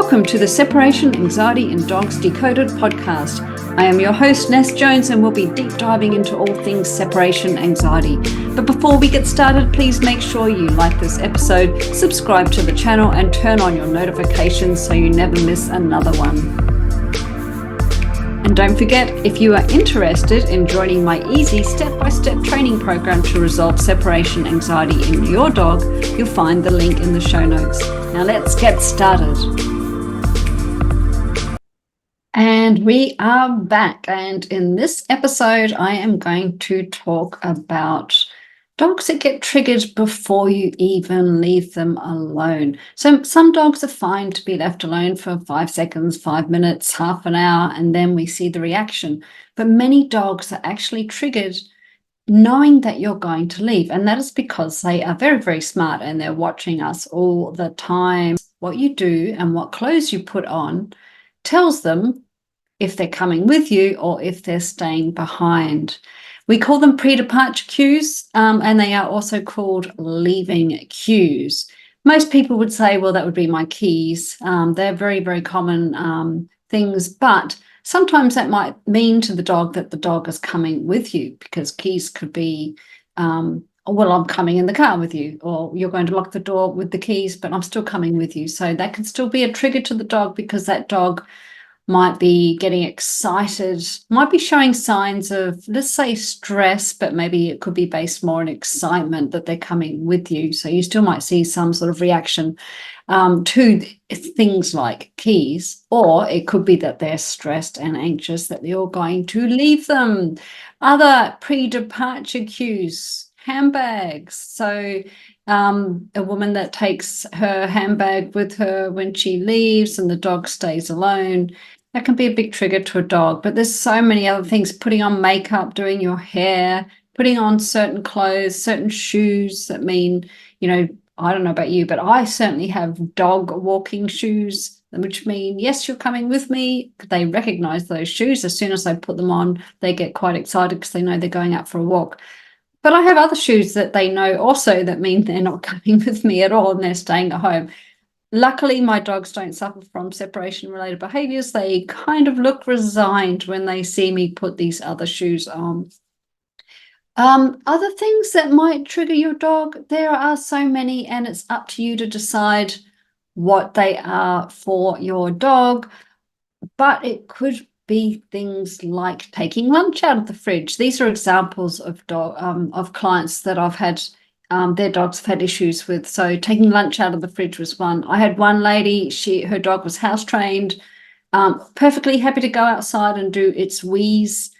Welcome to the Separation Anxiety in Dogs Decoded podcast. I am your host, Ness Jones, and we'll be deep diving into all things separation anxiety. But before we get started, please make sure you like this episode, subscribe to the channel, and turn on your notifications so you never miss another one. And don't forget, if you are interested in joining my easy step-by-step training program to resolve separation anxiety in your dog, you'll find the link in the show notes. Now let's get started. And we are back. And in this episode, I am going to talk about dogs that get triggered before you even leave them alone. So some dogs are fine to be left alone for 5 seconds, 5 minutes, half an hour, and then we see the reaction. But many dogs are actually triggered knowing that you're going to leave. And that is because they are very, very smart and they're watching us all the time. What you do and what clothes you put on tells them if they're coming with you or if they're staying behind. We call them pre-departure cues, and they are also called leaving cues. Most people would say, well, that would be my keys. They're very, very common things, but sometimes that might mean to the dog that the dog is coming with you, because keys could be, well, I'm coming in the car with you, or you're going to lock the door with the keys, but I'm still coming with you. So that can still be a trigger to the dog, because that dog might be getting excited, might be showing signs of, let's say, stress, but maybe it could be based more on excitement that they're coming with you. So you still might see some sort of reaction to things like keys, or it could be that they're stressed and anxious that you're going to leave them. Other pre-departure cues, handbags. So a woman that takes her handbag with her when she leaves and the dog stays alone, that can be a big trigger to a dog. But there's so many other things: putting on makeup, doing your hair, putting on certain clothes, certain shoes that mean, I don't know about you, but I certainly have dog walking shoes, which mean, yes, you're coming with me. They recognize those shoes. As soon as I put them on, they get quite excited because they know they're going out for a walk. But I have other shoes that they know also that mean they're not coming with me at all and they're staying at home. Luckily, my dogs don't suffer from separation-related behaviors. They kind of look resigned when they see me put these other shoes on. Other things that might trigger your dog, there are so many, and it's up to you to decide what they are for your dog. But it could be things like taking lunch out of the fridge. These are examples of clients that I've had. Their dogs have had issues with. So taking lunch out of the fridge was one. I had one lady, her dog was house trained, perfectly happy to go outside and do its wheeze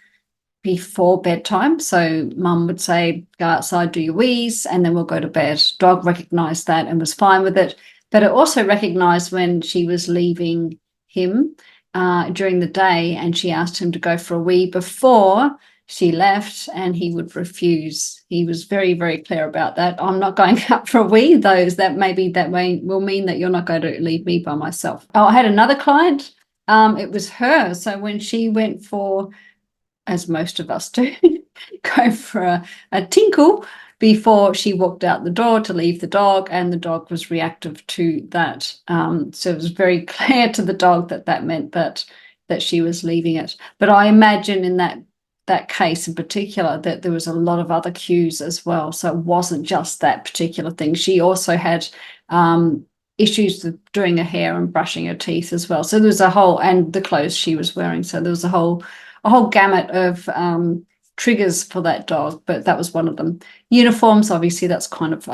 before bedtime. So mum would say, go outside, do your wheeze, and then we'll go to bed. Dog recognized that and was fine with it. But it also recognized when she was leaving him during the day and she asked him to go for a wee before she left, and he would refuse. He was very, very clear about that. I'm not going out for a wee. That will mean that you're not going to leave me by myself. Oh, I had another client. It was her. So when she went for, as most of us do, go for a tinkle before she walked out the door to leave the dog, and the dog was reactive to that. So it was very clear to the dog that meant that she was leaving it. But I imagine in that case in particular that there was a lot of other cues as well. So it wasn't just that particular thing. She also had issues with doing her hair and brushing her teeth as well. So there was and the clothes she was wearing. So there was a whole gamut of triggers for that dog, but that was one of them. Uniforms, obviously, that's kind of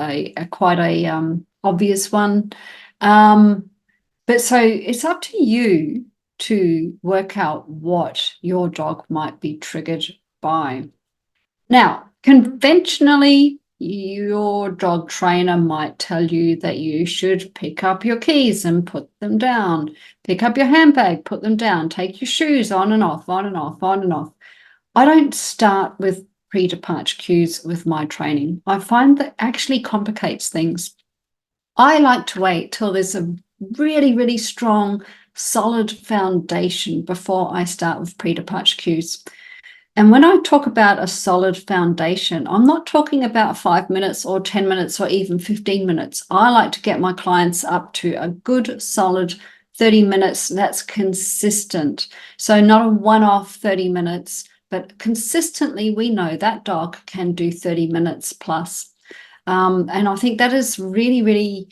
quite a obvious one. But so it's up to you to work out what your dog might be triggered by. Now, conventionally, your dog trainer might tell you that you should pick up your keys and put them down, pick up your handbag, put them down, take your shoes on and off, on and off, on and off. I don't start with pre-departure cues with my training. I find that actually complicates things. I like to wait till there's a really, really strong, solid foundation before I start with pre-departure cues. And when I talk about a solid foundation, I'm not talking about 5 minutes or 10 minutes or even 15 minutes. I like to get my clients up to a good, solid 30 minutes that's consistent. So not a one-off 30 minutes, but consistently we know that dog can do 30 minutes plus. And I think that is really, really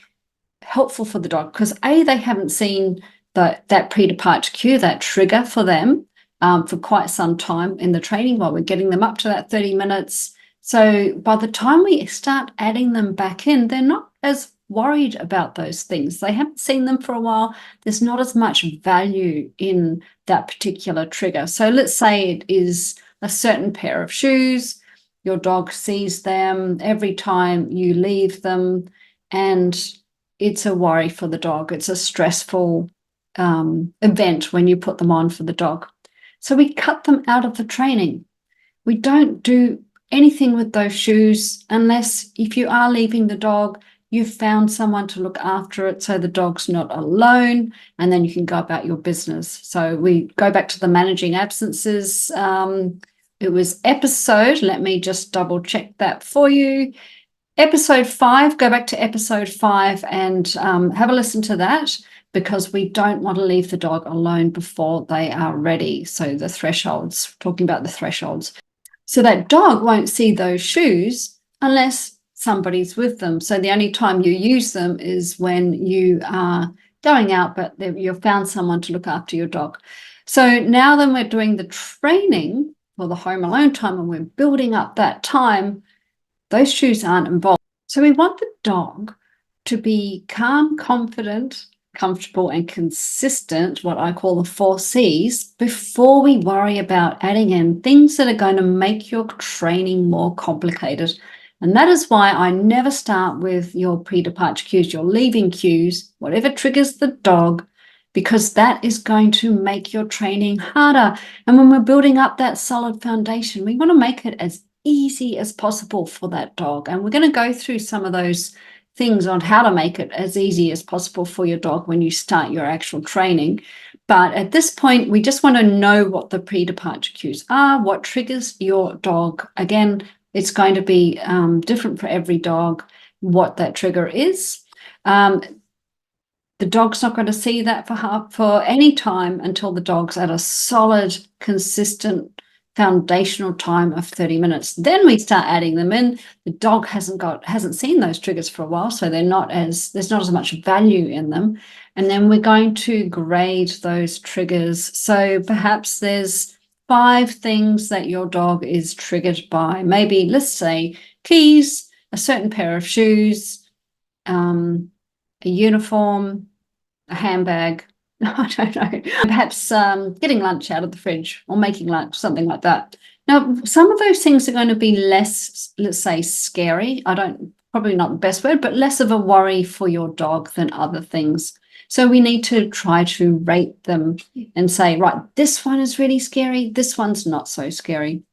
helpful for the dog because they haven't seen that pre-departure cue, that trigger for them for quite some time in the training while we're getting them up to that 30 minutes. So by the time we start adding them back in, they're not as worried about those things. They haven't seen them for a while. There's not as much value in that particular trigger. So let's say it is a certain pair of shoes. Your dog sees them every time you leave them, and it's a worry for the dog. It's a stressful event when you put them on for the dog. So we cut them out of the training. We don't do anything with those shoes unless if you are leaving the dog, you've found someone to look after it so the dog's not alone, and then you can go about your business. So we go back to the managing absences. It was episode, let me just double check that for you. Episode 5, go back to episode 5 and have a listen to that, because we don't want to leave the dog alone before they are ready. So the thresholds, talking about the thresholds. So that dog won't see those shoes unless somebody's with them. So the only time you use them is when you are going out, but you've found someone to look after your dog. So now then we're doing the training for the home alone time and we're building up that time. Those shoes aren't involved. So we want the dog to be calm, confident, comfortable, and consistent, what I call the 4 C's, before we worry about adding in things that are going to make your training more complicated. And that is why I never start with your pre-departure cues, your leaving cues, whatever triggers the dog, because that is going to make your training harder. And when we're building up that solid foundation, we want to make it as easy as possible for that dog. And we're going to go through some of those things on how to make it as easy as possible for your dog when you start your actual training. But at this point, we just want to know what the pre-departure cues are, what triggers your dog. Again, it's going to be different for every dog, what that trigger is. The dog's not going to see that for any time until the dog's at a solid, consistent, foundational time of 30 minutes. Then we start adding them in. The dog hasn't seen those triggers for a while, so there's not as much value in them. And then we're going to grade those triggers. So perhaps there's 5 things that your dog is triggered by. Maybe let's say keys, a certain pair of shoes, a uniform, a handbag, I don't know, perhaps getting lunch out of the fridge or making lunch, something like that. Now, some of those things are going to be less, let's say, scary. Probably not the best word, but less of a worry for your dog than other things. So we need to try to rate them and say, right, this one is really scary, this one's not so scary.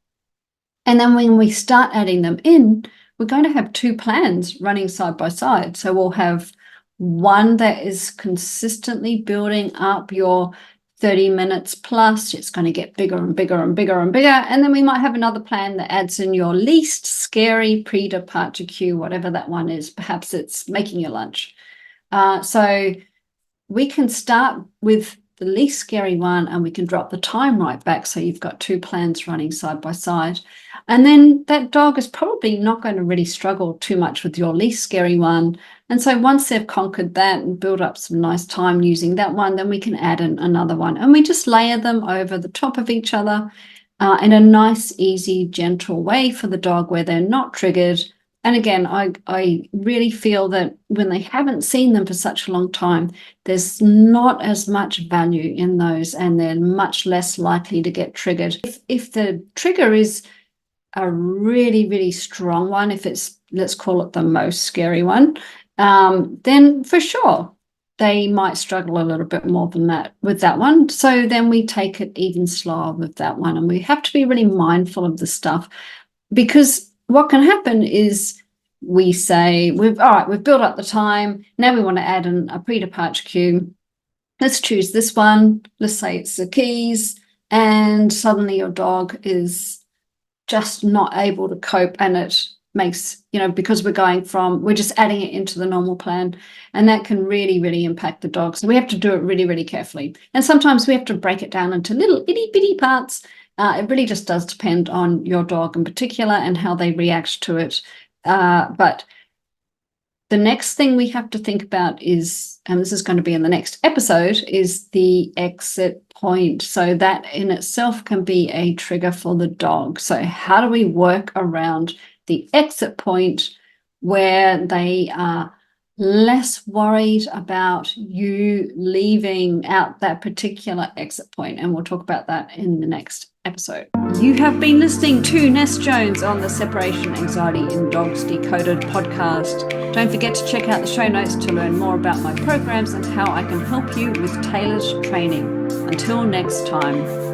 And then when we start adding them in, we're going to have 2 plans running side by side. So we'll have one that is consistently building up your 30 minutes plus. It's going to get bigger and bigger and bigger and bigger. And then we might have another plan that adds in your least scary pre-departure cue, whatever that one is. Perhaps it's making your lunch. So we can start with the least scary one and we can drop the time right back. So you've got 2 plans running side by side. And then that dog is probably not going to really struggle too much with your least scary one. And so once they've conquered that and built up some nice time using that one, then we can add in another one. And we just layer them over the top of each other in a nice, easy, gentle way for the dog where they're not triggered. And again, I really feel that when they haven't seen them for such a long time, there's not as much value in those and they're much less likely to get triggered. If the trigger is a really, really strong one, if it's, let's call it the most scary one, then for sure they might struggle a little bit more than that with that one. So then we take it even slower with that one. And we have to be really mindful of the stuff, because what can happen is we say, we've built up the time. Now we want to add in a pre-departure cue. Let's choose this one. Let's say it's the keys. And suddenly your dog is just not able to cope and it makes, because we're just adding it into the normal plan, and that can really, really impact the dog. So we have to do it really, really carefully. And sometimes we have to break it down into little itty bitty parts. It really just does depend on your dog in particular and how they react to it. But the next thing we have to think about is, and this is going to be in the next episode, is the exit point. So that in itself can be a trigger for the dog. So how do we work around the exit point where they are less worried about you leaving out that particular exit point? And we'll talk about that in the next episode. You have been listening to Ness Jones on the Separation Anxiety in Dogs Decoded podcast. Don't forget to check out the show notes to learn more about my programs and how I can help you with tailored training. Until next time.